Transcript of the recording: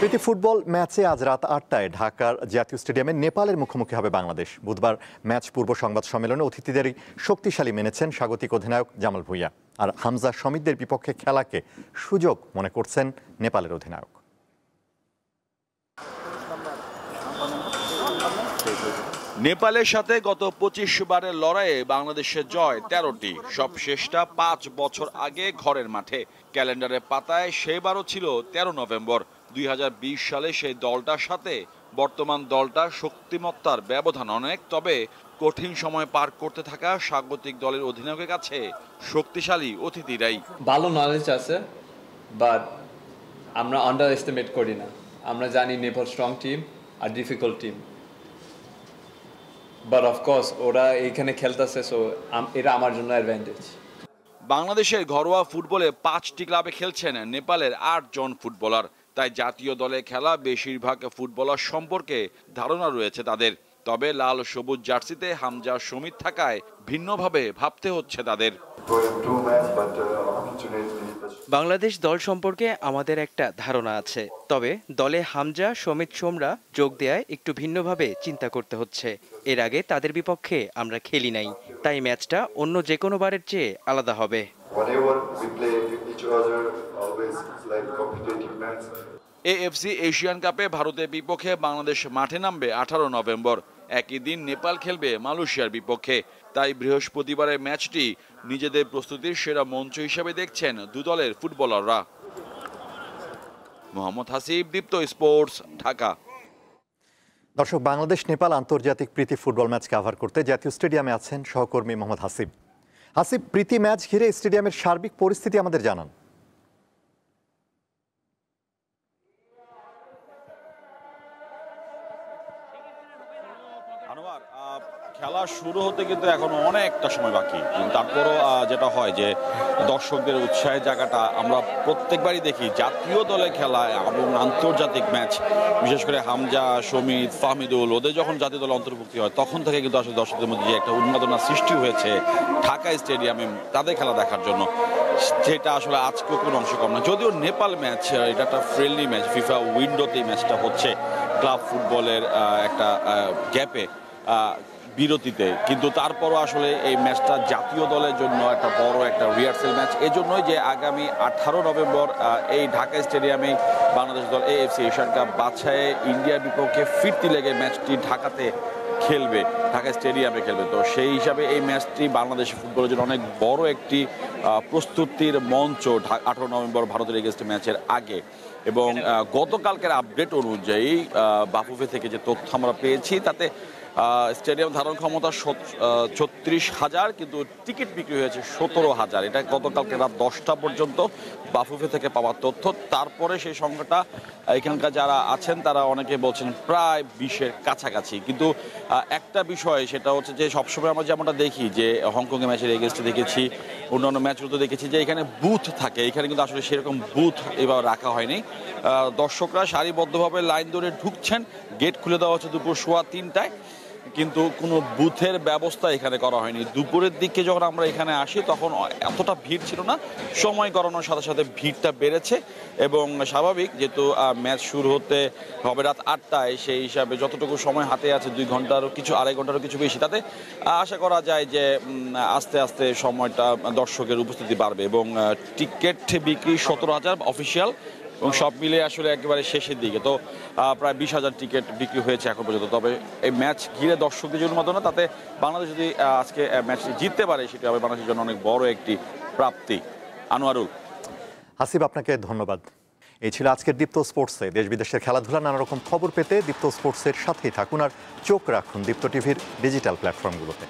প্রীতি football ম্যাচে আজ রাত ৮টায় ঢাকার জাতীয় স্টেডিয়ামে নেপালের মুখোমুখি হবে বাংলাদেশ। বুধবার ম্যাচ পূর্ব সংবাদ সম্মেলনে অতিথিদেরই শক্তিশালী মেনেছেন স্বাগতিক অধিনায়ক জামাল ভুঁইয়া। আর হামজা শমিতদের বিপক্ষে খেলাকে সুযোগ মনে করছেন নেপালের অধিনায়ক। নেপালের সাথে গত ২৫ বারের লড়াইয়ে বাংলাদেশের জয় ১৩টি, সব শেষটা ৫ বছর আগে ঘরের মাঠে। ক্যালেন্ডারের পাতায় সেবারও ছিল ১৩ নভেম্বর। ২০২০ সালে সেই দলটার সাথে বর্তমান দলটার শক্তিমত্তার ব্যবধান অনেক, তবে কঠিন সময় পার করতে থাকা স্বাগতিক দলের অধিনায়কের কাছে শক্তিশালী অতিথিরাই। ভালো নলেজ আছে, বাট আমরা আন্ডার এস্টিমেট করি না। আমরা জানি নেপাল স্ট্রং টিম আর ডিফিকাল্ট টিম, বাট অফকোর্স ওরা এইখানে খেলতেছে, সো এটা আমার জন্য অ্যাডভান্টেজ। বাংলাদেশের ঘরোয়া ফুটবলে ৫টি ক্লাবে খেলছেন নেপালের ৮ জন ফুটবলার, তাই জাতীয় দলে খেলা বেশিরভাগ ফুটবলার সম্পর্কে ধারণা রয়েছে তাদের। তবে লাল সবুজ জার্সিতে হামজা শমিত থাকায় ভিন্নভাবে ভাবতে হচ্ছে তাদের। বাংলাদেশ দল সম্পর্কে আমাদের একটা ধারণা আছে, তবে দলে হামজা শমিত সোমরা যোগ দেয়ায় একটু ভিন্নভাবে চিন্তা করতে হচ্ছে। এর আগে তাদের বিপক্ষে আমরা খেলি নাই, তাই ম্যাচটা অন্য যে কোনো বারের চেয়ে আলাদা হবে। এএফসি এশিয়ান কাপে ভারতের বিপক্ষে বাংলাদেশ মাঠে নামবে ১৮ নভেম্বর। একই দিন নেপাল খেলবে মালয়েশিয়ার বিপক্ষে। তাই বৃহস্পতিবারের ম্যাচটি নিজেদের প্রস্তুতির সেরা মঞ্চ হিসেবে দেখছেন দু দলের ফুটবলাররা। মোহাম্মদ হাসিব, দীপ্ত স্পোর্টস, ঢাকা। দর্শক, বাংলাদেশ নেপাল আন্তর্জাতিক প্রীতি ফুটবল ম্যাচ কভার করতে জাতীয় স্টেডিয়ামে আছেন সহকর্মী মোহাম্মদ হাসিব। হাসিব, প্রীতি ম্যাচ ঘিরে স্টেডিয়ামের সার্বিক পরিস্থিতি আমাদের জানান। খেলা শুরু হতে কিন্তু এখন অনেকটা সময় বাকি, তারপরও যেটা হয় যে দর্শকদের উৎসাহের জায়গাটা আমরা প্রত্যেকবারই দেখি জাতীয় দলে খেলা এবং আন্তর্জাতিক ম্যাচ, বিশেষ করে হামজা শমিত ফাহমিদুল ওদের যখন জাতীয় দলে অন্তর্ভুক্তি হয় তখন থেকে কিন্তু আসলে দর্শকদের মধ্যে যে একটা উন্মাদনা সৃষ্টি হয়েছে ঢাকা স্টেডিয়ামে তাদের খেলা দেখার জন্য, যেটা আসলে আজকেও কোনো অংশ কম না। যদিও নেপাল ম্যাচ এটা একটা ফ্রেন্ডলি ম্যাচ, ফিফা উইন্ডোতে ম্যাচটা হচ্ছে ক্লাব ফুটবলের একটা গ্যাপে বিরতিতে, কিন্তু তারপরও আসলে এই ম্যাচটা জাতীয় দলের জন্য একটা বড় একটা রিহার্সেল ম্যাচ। এজন্যই যে আগামী ১৮ নভেম্বর এই ঢাকা স্টেডিয়ামে বাংলাদেশ দল এএফসি এশিয়ান কাপ বাছাইয়ে ইন্ডিয়ার বিপক্ষে ফিরতি লেগে ম্যাচটি ঢাকাতে খেলবে, ঢাকা স্টেডিয়ামে খেলবে। তো সেই হিসাবে এই ম্যাচটি বাংলাদেশ ফুটবলের জন্য অনেক বড় একটি প্রস্তুতির মঞ্চ ১৮ নভেম্বর ভারতের এগেইনস্ট ম্যাচের আগে। এবং গতকালকের আপডেট অনুযায়ী বাফুফে থেকে যে তথ্য আমরা পেয়েছি তাতে স্টেডিয়াম ধারণ ক্ষমতা ৩৬,০০০, কিন্তু টিকিট বিক্রি হয়েছে ১৭,০০০। এটা গতকালকে রাত ১০টা পর্যন্ত বাফুফে থেকে পাওয়ার তথ্য। তারপরে সেই সংখ্যাটা এখানকার যারা আছেন তারা অনেকে বলছেন প্রায় ২০-এর কাছাকাছি। কিন্তু একটা বিষয় সেটা হচ্ছে যে সবসময় আমরা যেমনটা দেখি যে হংকংয়ের ম্যাচের এগেইনস্টে দেখেছি, অন্যান্য ম্যাচগুলোতে দেখেছি যে এখানে বুথ থাকে, এখানে কিন্তু আসলে সেরকম বুথ এবার রাখা হয়নি। দর্শকরা সারিবদ্ধভাবে লাইন ধরে ঢুকছেন, গেট খুলে দেওয়া হচ্ছে দুপুর ৩:১টায়, কিন্তু কোনো বুথের ব্যবস্থা এখানে করা হয়নি। দুপুরের দিকে যখন আমরা এখানে আসি তখন এতটা ভিড় ছিল না, সময় গড়ানোর সাথে সাথে ভিড়টা বেড়েছে। এবং স্বাভাবিক, যেহেতু ম্যাচ শুরু হতে হবে রাত ৮টায়, সেই হিসাবে যতটুকু সময় হাতে আছে 2 ঘন্টারও কিছু, 2.5 ঘন্টারও কিছু বেশি, তাতে আশা করা যায় যে আস্তে আস্তে সময়টা দর্শকের উপস্থিতি বাড়বে। এবং টিকিট বিক্রি ১৭,০০০ অফিসিয়াল, এবং সব মিলে আসলে একেবারে শেষের দিকে তো প্রায় ২০,০০০ টিকিট বিক্রি হয়েছে এখন পর্যন্ত। তবে এই ম্যাচ ঘিরে দর্শকদের যে উন্মাদনা, তাতে বাংলাদেশ যদি আজকে ম্যাচটি জিততে পারে সেটি হবে বাংলাদেশের জন্য অনেক বড় একটি প্রাপ্তি। আনোয়ারুল। হাসিব, আপনাকে ধন্যবাদ। এই ছিল আজকের দীপ্ত স্পোর্টসে। দেশ বিদেশের খেলাধুলা নানা রকম খবর পেতে দীপ্ত স্পোর্টসের সাথেই থাকুন আর চোখ রাখুন দীপ্ত টিভির ডিজিটাল প্ল্যাটফর্মগুলোতে।